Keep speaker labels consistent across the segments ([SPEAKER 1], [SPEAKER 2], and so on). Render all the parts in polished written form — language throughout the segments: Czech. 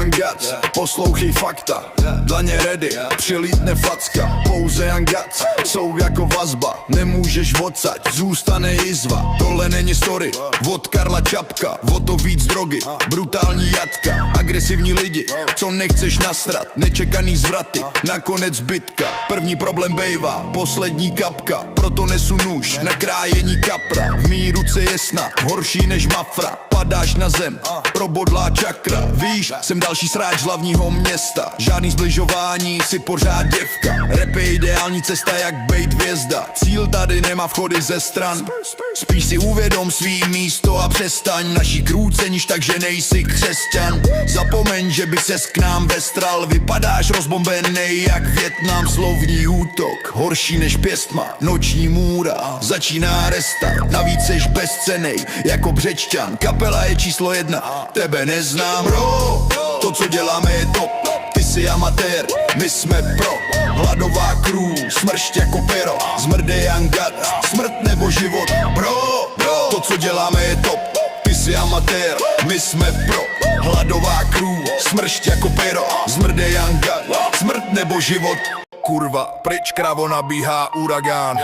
[SPEAKER 1] Young Guts, poslouchej fakta. Dlaně ready, přilítne facka. Pouze Young Guts jsou jako vazba. Nemůžeš odsaď, zůstane jizva. Tohle není story od Karla Čapka. O to víc drogy, brutální jatka. Agresivní lidi, co nechceš nasrat. Nečekaný zvraty, nakonec bitka. První problém bejvá, poslední kapka. Proto nesu nůž na krájení kapra. V mý ruce je snad horší než mafra. Padáš na zem, probodlá čakra. Víš, jsem další sráč z hlavního města. Žádný zbližování, si pořád děvka. Rap je ideální cesta, jak bejt hvězda. Cíl tady nemá vchody ze stran. Spíš si uvědom svý místo a přestaň. Naší krůceníš, takže nejsi křesťan. Zapomeň, že by ses k nám vestral. Vypadáš rozbombenej jak Vietnam. Slovní útok, horší než pěstma. Noční můra, začíná restart. Navíc seš bezcennej, jako Břečťan. Kapela je číslo 1, tebe neznám. Bro, to co děláme je top. Ty jsi amatér, my jsme pro. Hladová crew, smršť jako pero. Zmrde Young Guts, smrt nebo život. Bro, to co děláme je top. Ty jsi amatér, my jsme pro. Hladová crew, smršť jako pero. Zmrde Young Guts, smrt nebo život. Kurva, pryč kravo nabíhá uragán.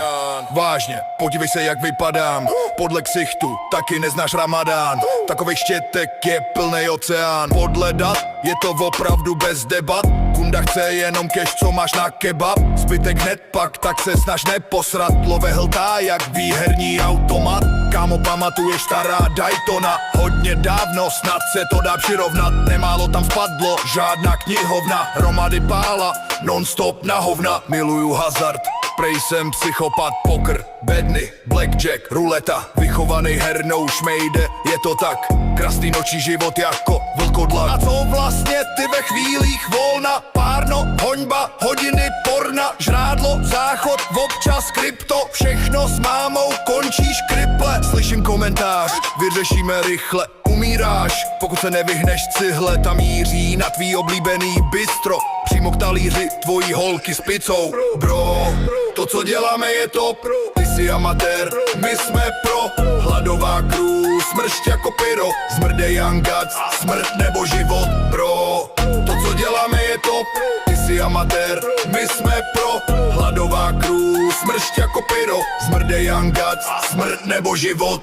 [SPEAKER 1] Vážně, podívej se jak vypadám. Podle ksichtu taky neznáš Ramadán. Takovej štětek je plnej oceán. Podle dat je to opravdu bez debat. Kunda chce jenom cash, co máš na kebab. Zbytek hned pak, tak se snaž neposrat. Love hltá jak výherní automat. Kámo, pamatuješ stará Daytona? Hodně dávno, snad se to dá přirovnat. Nemálo tam spadlo, žádná knihovna. Hromady pála, non-stop na hovna. Miluju hazard, prej jsem psychopat. Poker, bedny, blackjack, ruleta. Vychovaný hernou šmejde, je to tak. Krásný noční život jako vlkodlak. A co vlastně ty ve chvílích volna? Párno, hoňba, hodiny porna. Žrádlo, záchod, občas krypto. Všechno s mámou, končíš kriple. Slyším komentář, vyřešíme rychle. Umíráš, pokud se nevyhneš cihle. Tam míří na tvý oblíbený bistro. Přímo k talíři tvojí holky s picou. Bro, to co děláme je top. Ty jsi amatér, my jsme pro. Hladová crew, smršť jako pyro. Zmrde Young Guts, smrt nebo život. Bro, to co děláme je top. Ty jsi amatér, my jsme pro. Hladová crew, smršť jako pyro. Zmrde Young Guts, smrt nebo život.